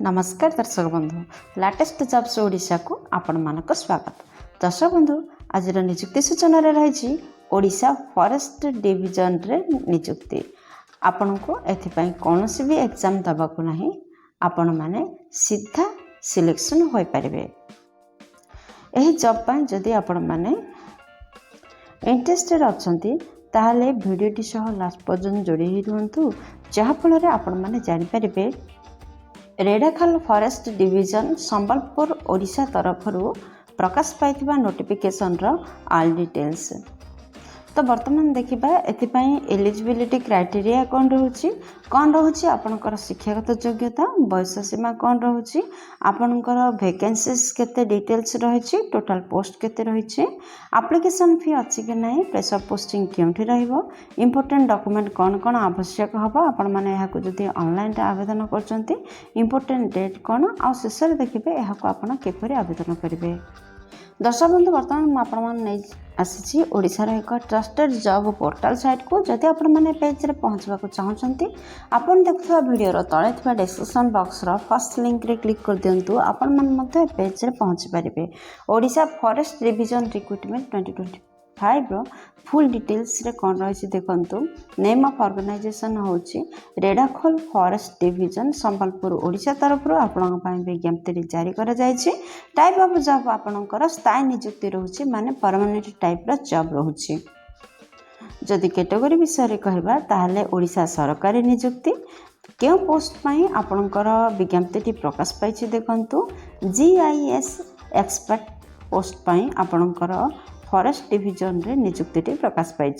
नमस्कार दर्शक बंधु लाटेस्ट जॉब्स ओडिशा को आपण मानक स्वागत। दर्शक बंधु आज निजुक्ति सूचना रही ओडिशा फॉरेस्ट डिविजन रे निजुक्ति आपण को एथिपाई कौन भी एग्जाम दबाकू नहीं आपण माने सीधा सिलेक्शन हो पारे। यही जॉब पाई जदि आपण माने इंटरेस्टेड अच्छी ताहले भिडियोटी सह लास्ट पर्यंत जोड़ी रुहतु जहाँफल आपण माने जानि पारिबे रेढ़ाखाल फॉरेस्ट डिविजन संबलपुर ओडिशा तरफ प्रकाश पाई नोटिफिकेशन ऑल डिटेल्स। तो बर्तमान देखा एथिपाई एलिजिबिलिटी क्राइटेरिया कौन रोचे आपणकर शिक्षागत योग्यता बयस सीमा कौन रोचे आपणकर वैकेंसीज केते डिटेल्स रही टोटाल पोस्ट केते रही एप्लिकेशन फी अच्छी कि ना प्रेशर पोस्टिंग क्योंठी रहिबो इंपोर्टेंट डॉक्यूमेंट कौन कौन आवश्यक हम आपण मैंने यहाँ जदि ऑनलाइन आवेदन करछंती इंपोर्टेंट डेट कौन आ शेष देखिए यहाँ आपड़ किपरि आवेदन करेंगे। दर्शक बंधु बर्तमान मुझे आसी ओडिशार एक ट्रस्टेड जॉब पोर्टल साइट को जदि आपण मैंने पेज रे पहुँचवा चाहते आपन देखुवा वीडियो तले थिबा description box row first link रे क्लिक कर दियंतु आपण मन मते पेज रे पहुँच पारिबे। ओडिशा फॉरेस्ट डिविजन रिक्रूटमेंट 2025 रो फुल डिटेल्स रे कौन रही देखंतु। नेम ऑफ ऑर्गेनाइजेशन होची रेढ़ाखाल फॉरेस्ट डिविजन संबलपुर ओडिशा तरफ आपण विज्ञप्ति जारी करा जायछि। टाइप ऑफ जॉब आपणकर स्थायी नियुक्ति रोचे माने परमानेंट टाइप रो जॉब रोचे। जदि कैटेगरी विषय कहबा ताहले ओडिशा सरकारी नियुक्ति क्यों पोस्ट पाई आपणकर विज्ञप्ति प्रकाश पाई देखंतु। GIS एक्सपर्ट पोस्ट पाई आपणकर फॉरेस्ट डिविजन रे नियुक्ति प्रकाश पाई।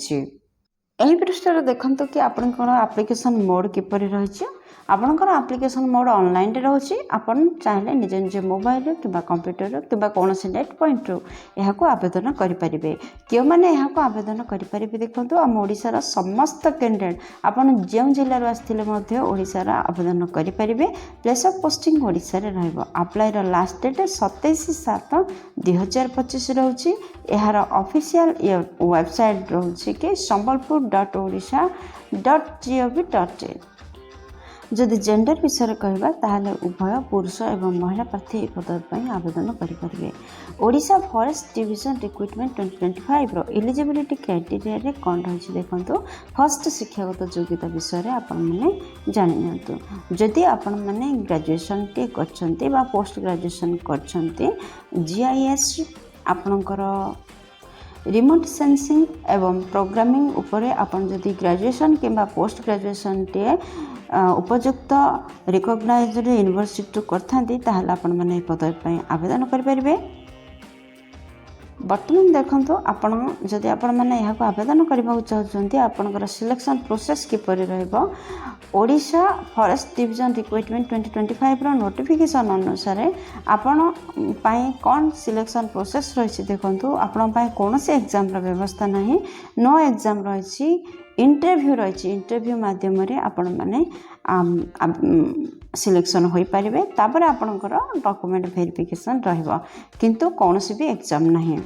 यही पृष्ठ देखंतु कि आपणकर एप्लिकेशन मोड किपरि रही आपणकर एप्लिकेशन मोड ऑनलाइन रे रहउछि। आपण चाहिले निज निज मोबाइल किबा कंप्यूटर किबा कोनोसी नेट पॉइंट रो एहा को आवेदन करि परिबे। क्यों माने एहा को आवेदन करि परिबे देखंतु हम ओडिसा रा समस्त कैंडिडेट आपण जेउ जिल्ला रो आस्थिले मध्ये ओडिसा रा आवेदन करि परिबे। प्लेस ऑफ पोस्टिंग ओडिसा रे रहइबो। अप्लाई रो लास्ट डेट 27/7/2025 रहउछि। एहार ऑफिशियल वेबसाइट रहउछि कि sambalpur.odisha.gov.in। जदि जेंडर विषय कहबा ताहले उभय पुरुष एवं महिला प्रार्थी ए पद पर आवेदन करेंगे। ओडिशा फॉरेस्ट डिविजन रिक्रूटमेंट 2025 रो एलिजिबिलिटी क्राइटेरिया रे कौन रही देखंतु। फर्स्ट शिक्षागत योग्यता विषय रे आपण माने जानि नियंतु। जदि आपण माने ग्रेजुएशन टे करछंती बा पोस्ट ग्रेजुएशन करछंती GIS आपणकर रिमोट सेंसिंग एवं प्रोग्रामिंग उपरे आपण जदि ग्रेजुएशन किंबा पोस्ट ग्रेजुएशन टे उपयुक्त रिकॉग्नाइज्ड यूनिवर्सिटी करथांती ताहले आपण माने पद पर आवेदन कर परिबे। बर्तमान देखंतु आपण जदि आपण माने यहाँ को आवेदन करबा चाहछंती आपनकर सिलेक्शन प्रोसेस किपरि रहइबो। ओडिशा फॉरेस्ट डिविजन रिक्रूटमेंट 2025 रो नोटिफिकेशन अनुसार आपण पाई कौन सिलेक्शन प्रोसेस रही देखंतु। आपण पाई कोनोसी एग्जाम रो व्यवस्था नहीं नो एग्जाम रही इंटरव्यू रही। इंटरव्यू माध्यम रे आपण माने सिलेक्शन हो पारे तापर आपणकर डॉक्यूमेंट वेरिफिकेशन रहिबो किंतु कौनसी भी एग्जाम नहीं।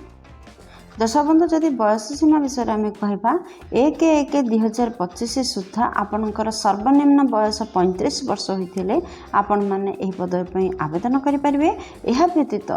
दर्शक बंधु जदि बयस सीमा विषय आम कहवा 1/1/2025 सुधा आपणकर सर्वनिम्न बयस 35 वर्ष होते आपण मैंने यह पद पर आवेदन करेंगे। यह व्यतीत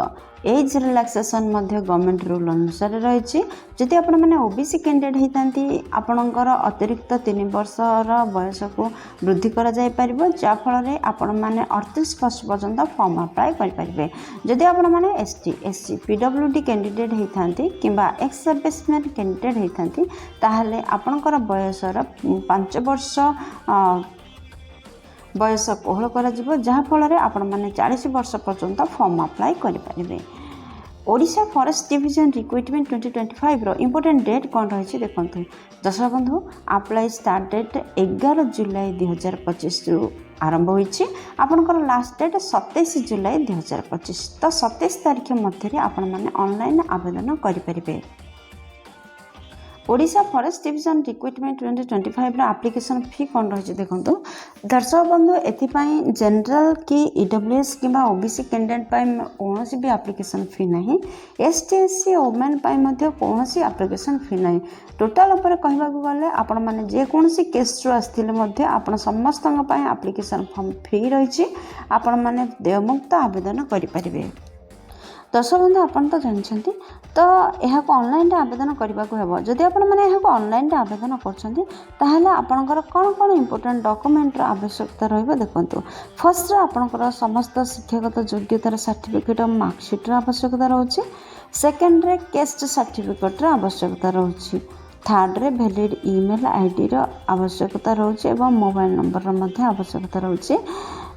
एज रिलैक्सेशन गवर्नमेंट रूल अनुसार रही। जदि आपण मैंने OBC कैंडिडेट होती आपणकर अतिरिक्त 3 वर्षर बयस को वृद्धि कर जहाँफल आपण मैंने 38 वर्ष पर्यंत फॉर्म अप्लाई करेंगे। जदि आपण मैंने ST SC PWD कैंडिडेट होती किंबा एक्स सर्विसमैन कैंडिडेट होती ताहले आपणकर बयसर 5 वर्ष बयस कोहल कर जहाँफल आपण मैंने 40 वर्ष पर्यंत फॉर्म अप्लाई करेंगे। ओडिशा फॉरेस्ट डिविजन रिक्रूटमेंट 2025 रो इंपोर्टेंट डेट कौन रही देखंतु। दर्शक बंधु अप्लाई स्टार्ट डेट 11 जुलाई 2025 आरंभ होइछि। आपनकर लास्ट डेट 27 जुलाई 2025। तो 27 तारीख मध्य आपण माने ऑनलाइन आवेदन करि परिबे। Odisha forest division recruitment 2025 application fee कौन रही देखो दर्शक बंधु एथिपाई जनरल कि ईडब्ल्यूएस कि ओबीसी कैंडिडेट कौन भी आप्लिकेशन फी ना एसटी एससी वोमेन कौन आप्लिकेशन फी ना टोटाल उपर कहवा गले आपण मैंने जेकोसी केस आसते आपण समस्त आप्लिकेशन फॉर्म फ्री रही आपण मैंने देयमुक्त आवेदन करें। दर्शक बंधु आपन तो जानते तो यह ऑनलाइन आवेदन करने को हेब जदि आपण मैंने यह ऑनलाइन आवेदन कर आपणकर कौन कौन इंपोर्टेंट डॉक्यूमेंट आवश्यकता रही देखो फर्स्ट आपणकर समस्त शिक्षागत योग्यतार सर्टिफिकेट और मार्कशीट आवश्यकता रोचे सेकेंड रे केस्ट सर्टिफिकेट आवश्यकता रोचे थर्ड रे वैलिड ईमेल आईडी आवश्यकता रोचे मोबाइल नंबर आवश्यकता रोचे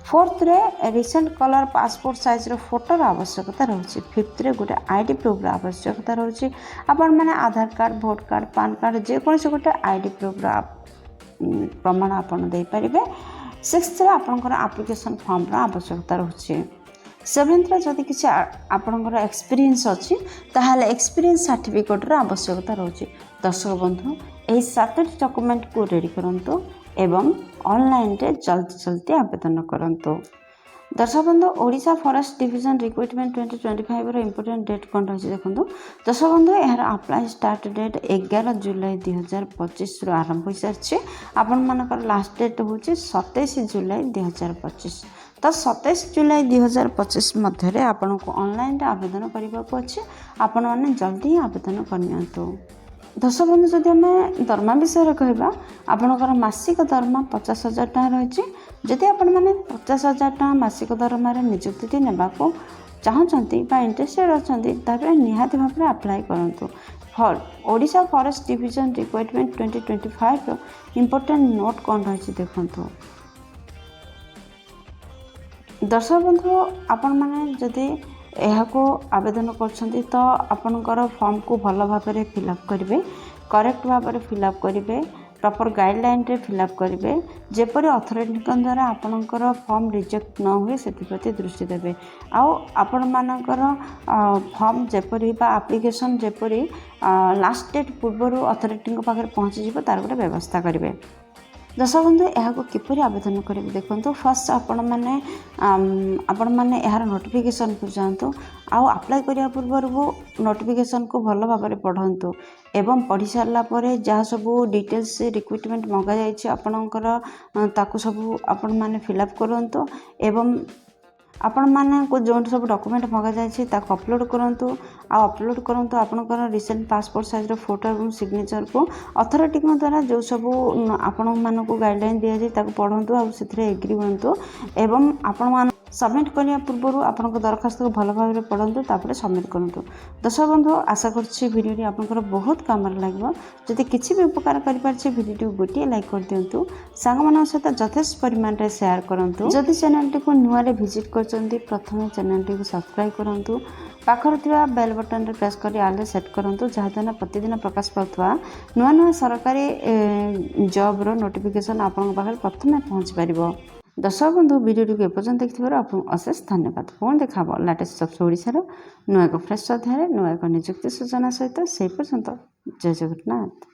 फोर्थ रे रिसेंट कलर पासपोर्ट साइज रो फोटोर आवश्यकता रोचे फिफ्थ रे गोटे आईडी प्रूफ आवश्यकता रोचे आपण माने Aadhaar card vote card PAN card जेकोसी गोटे आईडी प्रूफ प्रमाण आपण दे पारिबे। सिक्स्थ रे आपनकर एप्लिकेशन फॉर्म रो आवश्यकता रोचे। सेवेंथ रे जदि किसी आपनकर एक्सपीरियंस अछि ताहाले एक्सपीरियंस सर्टिफिकेट रो आवश्यकता रोचे। दर्शक बंधु एही 7 डॉक्यूमेंट को रेडी करंतु एवं ऑनलाइन रे जल्दी आवेदन करंतु। दर्शक बंधु ओडिशा फॉरेस्ट डिविजन रिक्रुटमेंट 2025 रो इंपोर्टेंट डेट कौन रही देखो दर्शक बंधु यार अप्लाई स्टार्ट डेट 11 जुलाई 2025 रो आरंभ हो सारी आपण मानकर लास्ट डेट हूँ 27 जुलाई 2025 तो 27 जुलाई 2025 मध्य आपन को ऑनलाइन आवेदन करने को अच्छे आपण मैंने जल्दी आवेदन करनी। दर्शक बंधु जदि आम दरमा विषय कहवा आपणकर मासिक दरमा 50,000 टଙ୍କା रही जदि आपण मैंने 50,000 टଙ୍କା मासिक दरमार निजुक्ति नेबाको चाहते इंटरेस्टेड अच्छा निहाती भाव में अप्लाई करूँ। ओडिशा फॉरेस्ट डिविजन रिक्रुटमेंट 2025 रो इंपोर्टेंट नोट कौन रही देखो दर्शक बंधु आपण मैंने जदि को आवेदन करछंती तो आपनकर फॉर्म को भल भाव में फिलअप करेंगे करेक्ट भाव में फिलअप करेंगे प्रॉपर गाइडलाइन रे फिलअप करेंगे जेपरी अथॉरिटी द्वारा आपनकर फॉर्म रिजेक्ट न हुए से प्रति दृष्टि देवे आउ आपण मानकर फॉर्म जेपरी बा एप्लिकेशन जेपरी लास्ट डेट पूर्व अथॉरिटी पाखे पहुँची तार गोटे व्यवस्था करेंगे। दर्शक बंधु यह किपरि आवेदन करेंगे देखो फर्स्ट आपण मैंने यार नोटिफिकेशन को जातु आउ अप्लाई करिया पूर्व नोटिफिकेशन को भल भाव में पढ़ंतु एवं पढ़ी सारा पर जहाँ सब डिटेल्स रिक्रुटमेंट मंगा जाइए आपणकर ताकू सब आपण मैंने फिलअप करंतु एवं आपण माने जो सब डॉक्यूमेंट मंगा जाइए अपलोड करूँ अपलोड करूँ आपंकर रिसेंट पासपोर्ट साइज फोटो और सिग्नेचर को अथॉरिटी द्वारा जो सब आपण मानक गाइडलाइन दि जाए पढ़ु आउ से एग्री हूँ एवं आपण सबमिट करने पूर्व आपण दरखास्त को भल भाव में पढ़ु तापर सबमिट करूँ। दर्शक बंधु आशा करुँची भिडियोटी आपंकर बहुत काम लगे जदि किसी भी उपकार करें भिडियो गोटे लाइक कर दिंतु सांग मान सहित यथेष्ट परिमाण में शेयर करूँ जदि चैनल टी को नुआ विजिट कर प्रथम चैनल टी को सब्सक्राइब करूँ पाखर बेल बटन रे प्रेस कर आल सेट करूँ जहाँद्वारा प्रतिदिन प्रकाश पाता नुआ नुआ सरकारी जॉब रो नोटिफिकेशन आपण पाखे प्रथम पहुँच पार। दर्शक बंधु भिडियो को एपर्यंत देखिबार आपको अशेष धन्यवाद। पुणी देखा लेटेस्ट जब्स ओडिशार नुआ एक फ्रेश अध्याय नुआ एक निजुक्ति सूचना सहित से पर्यंत जय जगन्नाथ।